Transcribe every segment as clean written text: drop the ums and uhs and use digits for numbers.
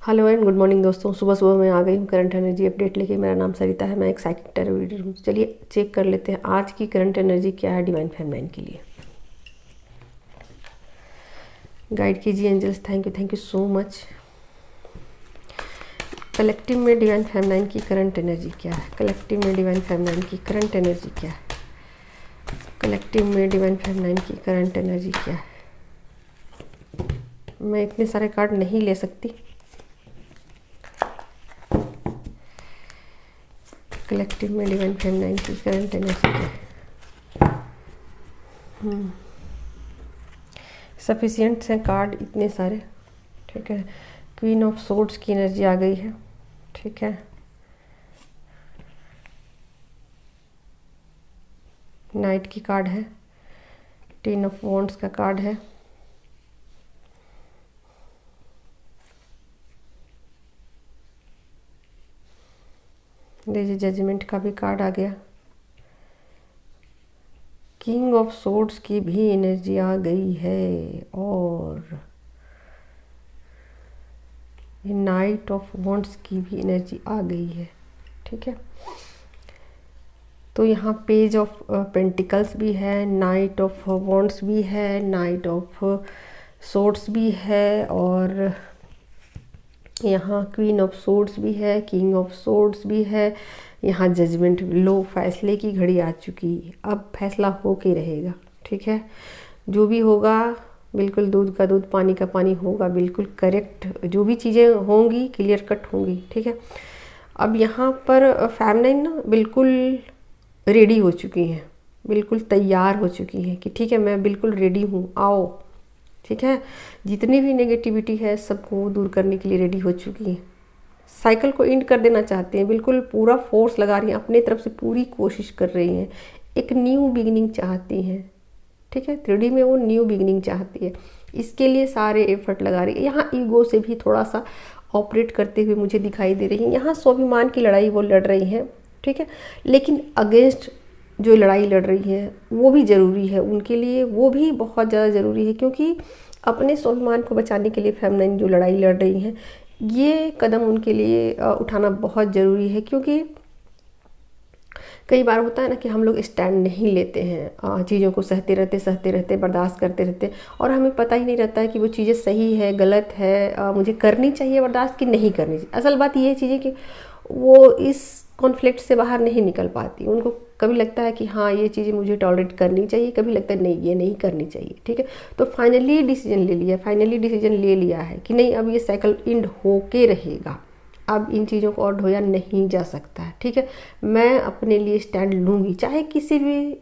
Hello and good morning दोस्तों। सुबह सुबह मैं आ गई हूँ करंट एनर्जी अपडेट लेके। मेरा नाम सरिता है, मैं एक साइकिक टैरो रीडर हूँ। चलिए चेक कर लेते हैं आज की करंट एनर्जी क्या है डिवाइन फेमिनाइन के लिए। गाइड कीजिए angels, thank you so much. Collective में डिवाइन फेमिनाइन की करंट एनर्जी क्या है? कलेक्टिव में डिवाइन फेमिनाइन की करंट एनर्जी क्या है? कलेक्टिव में डिवाइन फेमिनाइन की करंट एनर्जी क्या है? मैं इतने सारे कार्ड नहीं ले सकती। कलेक्टिव में डिवाइन फेमिनाइन की करंट एनर्जी क्या है? सफिशिएंट्स हैं कार्ड इतने सारे, ठीक है। क्वीन ऑफ सोर्ड्स की एनर्जी आ गई है, ठीक है। नाइट की कार्ड है, टेन ऑफ वॉन्ड्स का कार्ड है, देखिए जजमेंट का भी कार्ड आ गया। किंग ऑफ सोर्ड्स की भी एनर्जी आ गई है और नाइट ऑफ वॉन्ड्स की भी एनर्जी आ गई है, ठीक है। तो यहाँ पेज ऑफ पेंटिकल्स भी है, नाइट ऑफ वॉन्ड्स भी है, नाइट ऑफ सोर्ड्स भी है और यहाँ क्वीन ऑफ सोर्ड्स भी है, किंग ऑफ सोर्ड्स भी है। यहाँ जजमेंट लो, फैसले की घड़ी आ चुकी है। अब फैसला हो के रहेगा, ठीक है। जो भी होगा बिल्कुल दूध का दूध पानी का पानी होगा, बिल्कुल करेक्ट। जो भी चीज़ें होंगी क्लियर कट होंगी, ठीक है। अब यहाँ पर फेमिनाइन ना बिल्कुल रेडी हो चुकी हैं, बिल्कुल तैयार हो चुकी हैं कि ठीक है मैं बिल्कुल रेडी हूँ, आओ, ठीक है। जितनी भी नेगेटिविटी है सबको दूर करने के लिए रेडी हो चुकी हैं। साइकिल को एंड कर देना चाहते हैं, बिल्कुल पूरा फोर्स लगा रही हैं, अपनी तरफ से पूरी कोशिश कर रही हैं। एक न्यू बिगिनिंग चाहती हैं, ठीक है। 3D में वो न्यू बिगिनिंग चाहती है, इसके लिए सारे एफर्ट लगा रही है। यहाँ ईगो से भी थोड़ा सा ऑपरेट करते हुए मुझे दिखाई दे रही है। यहाँ स्वाभिमान की लड़ाई वो लड़ रही हैं, ठीक है। लेकिन अगेंस्ट जो लड़ाई लड़ रही है वो भी ज़रूरी है उनके लिए, वो भी बहुत ज़्यादा ज़रूरी है, क्योंकि अपने स्वाभिमान को बचाने के लिए फेमिनाइन जो लड़ाई लड़ रही हैं ये कदम उनके लिए उठाना बहुत ज़रूरी है। क्योंकि कई बार होता है ना कि हम लोग स्टैंड नहीं लेते हैं, चीज़ों को सहते रहते बर्दाश्त करते रहते और हमें पता ही नहीं रहता है कि वो चीज़ें सही है गलत है, मुझे करनी चाहिए बर्दाश्त कि नहीं करनी चाहिए। असल बात ये चीज़ है कि वो इस कॉन्फ्लिक्ट से बाहर नहीं निकल पाती। उनको कभी लगता है कि हाँ ये चीज़ें मुझे टॉलरेट करनी चाहिए, कभी लगता है नहीं ये नहीं करनी चाहिए, ठीक है। तो फाइनली डिसीजन ले लिया है कि नहीं अब ये साइकिल एंड होके रहेगा, अब इन चीज़ों को और ढोया नहीं जा सकता है, ठीक है। मैं अपने लिए स्टैंड लूँगी, चाहे किसी भी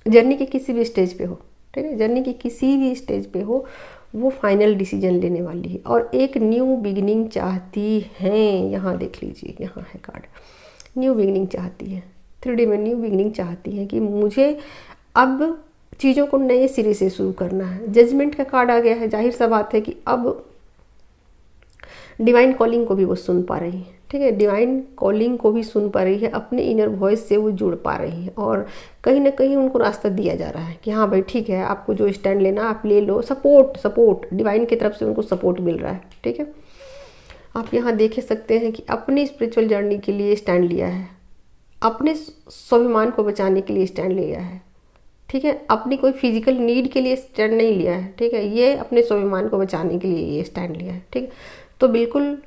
जर्नी के किसी भी स्टेज पे हो, ठीक है। जर्नी की किसी भी स्टेज पे हो वो फाइनल डिसीजन लेने वाली है और एक न्यू बिगिनिंग चाहती हैं। यहाँ देख लीजिए, यहाँ है कार्ड, न्यू बिगिनिंग चाहती है। 3D में न्यू बिगिनिंग चाहती है कि मुझे अब चीज़ों को नए सिरे से शुरू करना है। जजमेंट का कार्ड आ गया है, जाहिर सा बात है कि अब डिवाइन कॉलिंग को भी वो सुन पा रही है, ठीक है। डिवाइन कॉलिंग को भी सुन पा रही है, अपने इनर वॉइस से वो जुड़ पा रही है और कहीं ना कहीं उनको रास्ता दिया जा रहा है कि हाँ भाई ठीक है, आपको जो स्टैंड लेना आप ले लो। सपोर्ट डिवाइन की तरफ से उनको सपोर्ट मिल रहा है, ठीक है। आप यहाँ देख सकते हैं कि अपनी स्पिरिचुअल जर्नी के लिए स्टैंड लिया है, अपने स्वाभिमान को बचाने के लिए स्टैंड लिया है, ठीक है। अपनी कोई फिजिकल नीड के लिए स्टैंड नहीं लिया है, ठीक है। ये अपने स्वाभिमान को बचाने के लिए ये स्टैंड लिया है, ठीक है। तो बिल्कुल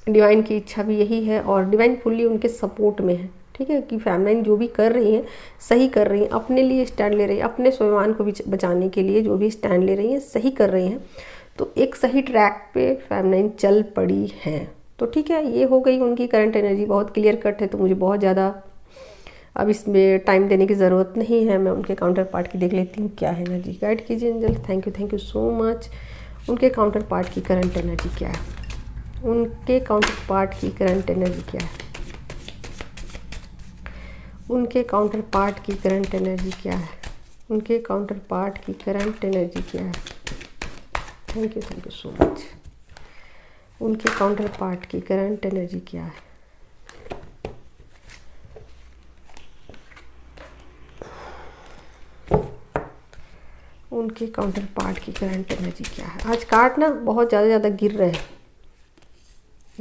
डिवाइन की इच्छा भी यही है और डिवाइन फुल्ली उनके सपोर्ट में है, ठीक है। कि फेमिनाइन जो भी कर रही हैं सही कर रही हैं, अपने लिए स्टैंड ले रही हैं, अपने स्वाभिमान को भी बचाने के लिए जो भी स्टैंड ले रही हैं सही कर रही हैं। तो एक सही ट्रैक पे फेमिनाइन चल पड़ी हैं। तो ठीक है, ये हो गई उनकी करंट एनर्जी, बहुत क्लियर कट है। तो मुझे बहुत ज़्यादा अब इसमें टाइम देने की ज़रूरत नहीं है, मैं उनके काउंटर पार्ट की देख लेती हूँ क्या है एनर्जी। गाइड कीजिए angel, thank you so much. उनके काउंटर पार्ट की करंट एनर्जी क्या है? उनके काउंटर पार्ट की करंट एनर्जी क्या है? उनके काउंटर पार्ट की करंट एनर्जी क्या है? उनके काउंटर पार्ट की करंट एनर्जी क्या है? Thank you so much. उनके काउंटर पार्ट की करंट एनर्जी क्या है? उनके काउंटर पार्ट की करंट एनर्जी क्या है। आज कार्ड ना बहुत ज़्यादा गिर रहे हैं,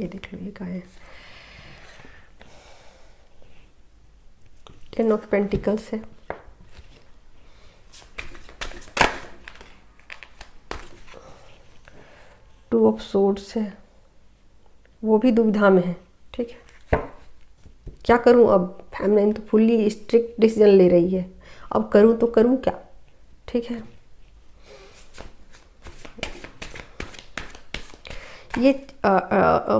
ये देख लो ये क्या है। 10 ऑफ पेंटिकल्स है, 2 ऑफ सोर्ड्स है, वो भी दुविधा में है। ठीक है, क्या करूं अब। फैमिली तो फुल्ली स्ट्रिक्ट डिसीजन ले रही है, अब करूं तो करूं क्या। ठीक है, ये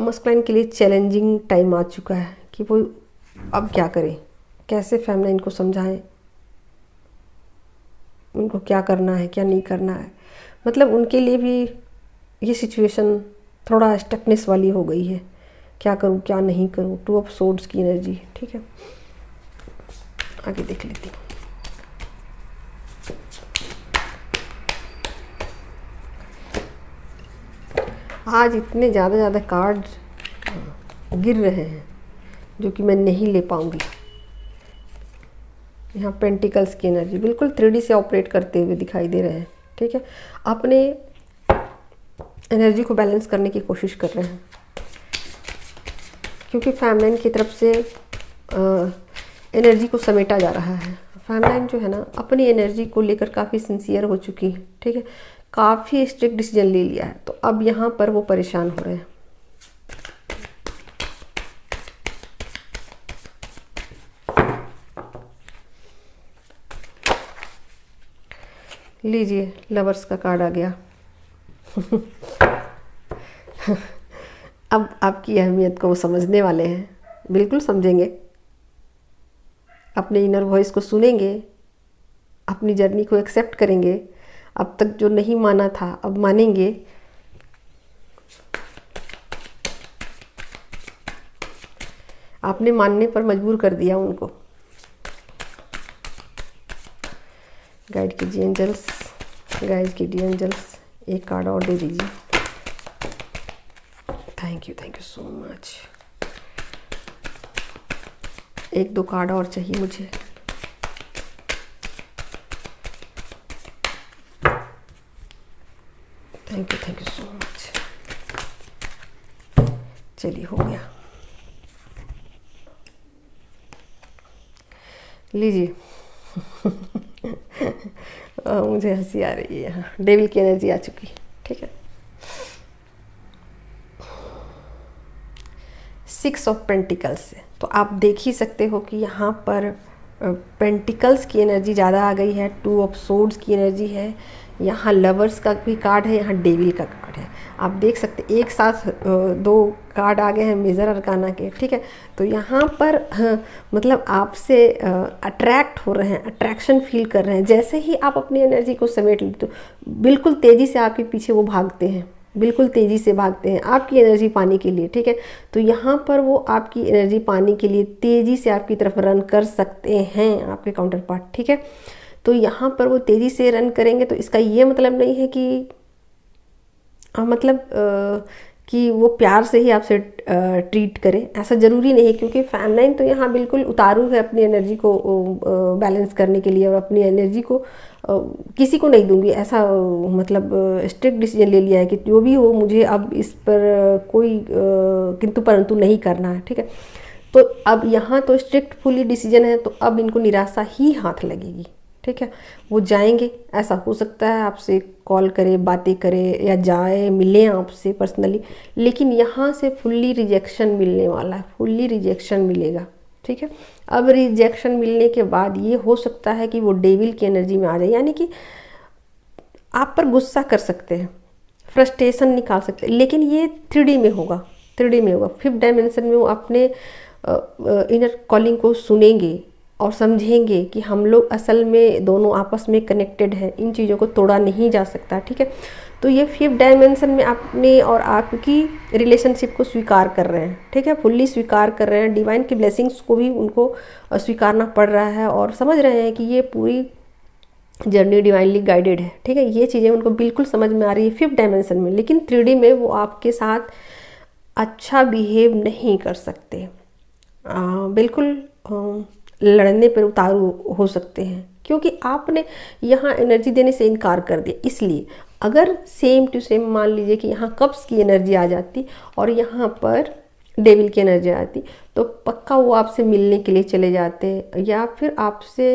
मस्कुलाइन के लिए चैलेंजिंग टाइम आ चुका है कि वो अब क्या करें, कैसे फैमिली को समझाएं, उनको क्या करना है क्या नहीं करना है। मतलब उनके लिए भी ये सिचुएशन थोड़ा स्टकनेस वाली हो गई है, क्या करूं क्या नहीं करूं। 2 ऑफ सोर्ड्स की एनर्जी। ठीक है, आगे देख लेती हूँ। आज इतने ज़्यादा कार्ड गिर रहे हैं जो कि मैं नहीं ले पाऊंगी। यहाँ पेंटिकल्स की एनर्जी बिल्कुल 3D से ऑपरेट करते हुए दिखाई दे रहे हैं। ठीक है, अपने एनर्जी को बैलेंस करने की कोशिश कर रहे हैं, क्योंकि फैमिली की तरफ से एनर्जी को समेटा जा रहा है। फैमिली जो है ना अपनी एनर्जी को लेकर काफ़ी सिंसियर हो चुकी है। ठीक है, काफ़ी स्ट्रिक्ट डिसीजन ले लिया है, तो अब यहाँ पर वो परेशान हो रहे हैं। लीजिए, लवर्स का कार्ड आ गया। अब आपकी अहमियत को वो समझने वाले हैं, बिल्कुल समझेंगे, अपने इनर वॉइस को सुनेंगे, अपनी जर्नी को एक्सेप्ट करेंगे। अब तक जो नहीं माना था अब मानेंगे। आपने मानने पर मजबूर कर दिया उनको। गाइड कीजिए एंजल्स, गाइड कीजिए एंजल्स, एक कार्ड और दे दीजिए। Thank you so much. एक दो कार्ड और चाहिए मुझे। Thank you so much. चलिए, हो गया। लीजिए। मुझे हंसी आ रही है, यहाँ डेविल की एनर्जी आ चुकी। ठीक है, 6 ऑफ पेंटिकल्स से तो आप देख ही सकते हो कि यहाँ पर पेंटिकल्स की एनर्जी ज़्यादा आ गई है, 2 ऑफ सोर्ड्स की एनर्जी है, यहाँ लवर्स का भी कार्ड है, यहाँ डेविल का कार्ड है। आप देख सकते एक साथ 2 कार्ड आ गए हैं मेजर अरकाना के। ठीक है, तो यहाँ पर मतलब आपसे अट्रैक्ट हो रहे हैं, अट्रैक्शन फील कर रहे हैं। जैसे ही आप अपनी एनर्जी को समेट लेते हो, बिल्कुल तेज़ी से आपके पीछे वो भागते हैं, बिल्कुल तेज़ी से भागते हैं आपकी एनर्जी पाने के लिए। ठीक है, तो यहाँ पर वो आपकी एनर्जी पाने के लिए तेज़ी से आपकी तरफ रन कर सकते हैं, आपके काउंटर पार्ट। ठीक है, तो यहाँ पर वो तेज़ी से रन करेंगे, तो इसका ये मतलब नहीं है कि कि वो प्यार से ही आपसे ट्रीट करें, ऐसा ज़रूरी नहीं है। क्योंकि फैमिली तो यहाँ बिल्कुल उतारू है अपनी एनर्जी को बैलेंस करने के लिए, और अपनी एनर्जी को किसी को नहीं दूंगी, ऐसा मतलब स्ट्रिक्ट डिसीजन ले लिया है कि जो भी हो मुझे अब इस पर कोई किंतु परंतु नहीं करना है। ठीक है, तो अब यहाँ तो स्ट्रिक्ट फुली डिसीजन है, तो अब इनको निराशा ही हाथ लगेगी। ठीक है, वो जाएंगे, ऐसा हो सकता है आपसे कॉल करे, बातें करे, या जाए मिलें आपसे पर्सनली, लेकिन यहाँ से फुल्ली रिजेक्शन मिलने वाला है, फुल्ली रिजेक्शन मिलेगा। ठीक है, अब रिजेक्शन मिलने के बाद ये हो सकता है कि वो डेविल की एनर्जी में आ जाए, यानी कि आप पर गुस्सा कर सकते हैं, फ्रस्ट्रेशन निकाल सकते हैं, लेकिन ये 3D में होगा, 3D में होगा। 5th डायमेंशन में वो अपने इनर कॉलिंग को सुनेंगे और समझेंगे कि हम लोग असल में दोनों आपस में कनेक्टेड हैं, इन चीज़ों को तोड़ा नहीं जा सकता। ठीक है, तो ये 5th डायमेंशन में अपने और आपकी रिलेशनशिप को स्वीकार कर रहे हैं। ठीक है, फुल्ली स्वीकार कर रहे हैं, डिवाइन की ब्लेसिंग्स को भी उनको स्वीकारना पड़ रहा है, और समझ रहे हैं कि ये पूरी जर्नी डिवाइनली गाइडेड है। ठीक है, ये चीज़ें उनको बिल्कुल समझ में आ रही है 5th डायमेंशन में, लेकिन 3D में वो आपके साथ अच्छा बिहेव नहीं कर सकते, बिल्कुल लड़ने पर उतारू हो सकते हैं, क्योंकि आपने यहाँ एनर्जी देने से इनकार कर दिया। इसलिए अगर सेम टू सेम मान लीजिए कि यहाँ कप्स की एनर्जी आ जाती और यहाँ पर डेविल की एनर्जी आती, तो पक्का वो आपसे मिलने के लिए चले जाते या फिर आपसे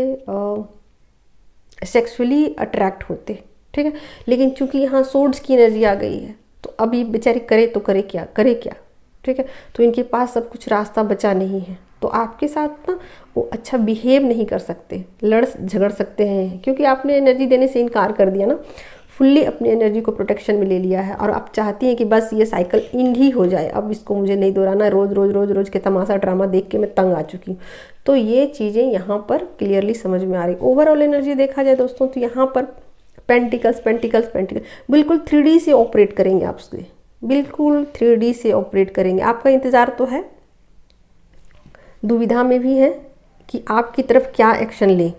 सेक्सुअली अट्रैक्ट होते, ठीक है। लेकिन चूंकि यहाँ सोर्ड्स की एनर्जी आ गई है, तो अभी बेचारे करे तो करे क्या, करे क्या, ठीक है। तो इनके पास सब कुछ रास्ता बचा नहीं है, तो आपके साथ ना वो अच्छा बिहेव नहीं कर सकते, लड़ झगड़ सकते हैं, क्योंकि आपने एनर्जी देने से इनकार कर दिया ना, फुल्ली अपनी एनर्जी को प्रोटेक्शन में ले लिया है। और आप चाहती हैं कि बस ये साइकिल इंड ही हो जाए, अब इसको मुझे नहीं दोहराना, रोज़ रोज़ रोज़ रोज़ के तमाशा ड्रामा देख के मैं तंग आ चुकी हूँ। तो ये चीज़ें यहाँ पर क्लियरली समझ में आ रही। ओवरऑल एनर्जी देखा जाए दोस्तों, तो यहाँ पर पेंटिकल्स पेंटिकल्स पेंटिकल्स बिल्कुल 3D से ऑपरेट करेंगे आपसे, बिल्कुल 3D से ऑपरेट करेंगे। आपका इंतज़ार तो है, दुविधा में भी है कि आपकी तरफ क्या एक्शन लें,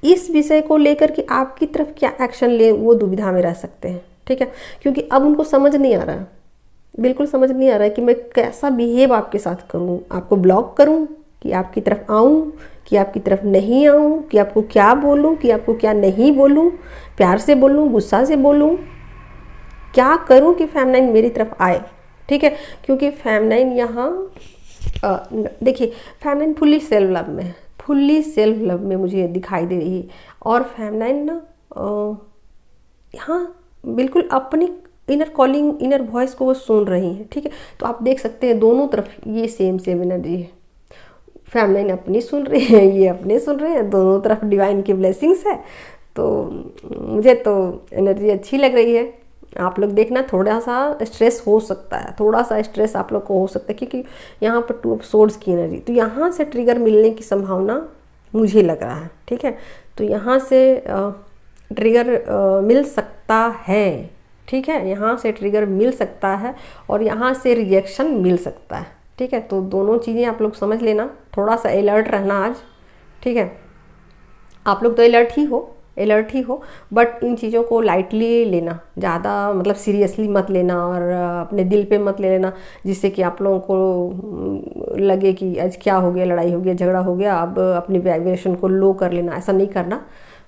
इस विषय को लेकर कि आपकी तरफ क्या एक्शन लें, वो दुविधा में रह सकते हैं, ठीक है। क्योंकि अब उनको समझ नहीं आ रहा, बिल्कुल समझ नहीं आ रहा है कि मैं कैसा बिहेव आपके साथ करूं, आपको ब्लॉक करूं कि आपकी तरफ आऊं कि आपकी तरफ नहीं आऊं, कि आपको क्या बोलूं कि आपको क्या नहीं बोलूं, प्यार से बोलूं गुस्सा से बोलूं, क्या करूं कि फेमिनाइन मेरी तरफ आए, ठीक है। क्योंकि फेमिनाइन यहाँ देखिए, फेमिनाइन फुल्ली सेल्फ लव में है, फुल्ली सेल्फ लव में मुझे दिखाई दे रही है। और फेमिनाइन ना यहाँ बिल्कुल अपनी इनर कॉलिंग, इनर वॉइस को वो सुन रही हैं, ठीक है। तो आप देख सकते हैं दोनों तरफ ये सेम सेम एनर्जी है, फेमिनाइन अपनी सुन रही है, ये अपने सुन रहे हैं, दोनों तरफ डिवाइन की ब्लेसिंग्स है। तो मुझे तो एनर्जी अच्छी लग रही है। आप लोग देखना, थोड़ा सा स्ट्रेस हो सकता है, थोड़ा सा स्ट्रेस आप लोग को हो सकता है, क्योंकि यहाँ पर 2 ऑफ सोर्ड्स की एनर्जी, तो यहाँ से ट्रिगर मिलने की संभावना मुझे लग रहा है, ठीक है। तो यहाँ से ट्रिगर मिल सकता है, ठीक है, यहाँ से ट्रिगर मिल सकता है और यहाँ से रिएक्शन मिल सकता है, ठीक है। तो दोनों चीज़ें आप लोग समझ लेना, थोड़ा सा अलर्ट रहना आज, ठीक है। आप लोग तो अलर्ट ही हो, बट इन चीज़ों को लाइटली लेना, ज़्यादा मतलब सीरियसली मत लेना और अपने दिल पे मत ले लेना, जिससे कि आप लोगों को लगे कि आज क्या हो गया, लड़ाई हो गया, झगड़ा हो गया, अब अपनी वाइब्रेशन को लो कर लेना। ऐसा नहीं करना,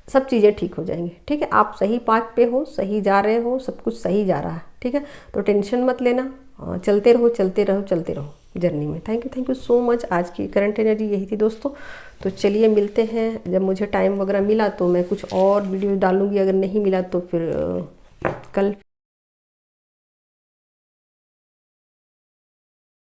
सब चीज़ें ठीक हो जाएंगी, ठीक है। आप सही पाथ पे हो, सही जा रहे हो, सब कुछ सही जा रहा है, ठीक है। तो टेंशन मत लेना, चलते रहो चलते रहो चलते रहो जर्नी में। Thank you so much. आज की करंट एनर्जी यही थी दोस्तों। तो चलिए मिलते हैं, जब मुझे टाइम वगैरह मिला तो मैं कुछ और वीडियो डालूंगी, अगर नहीं मिला तो फिर कल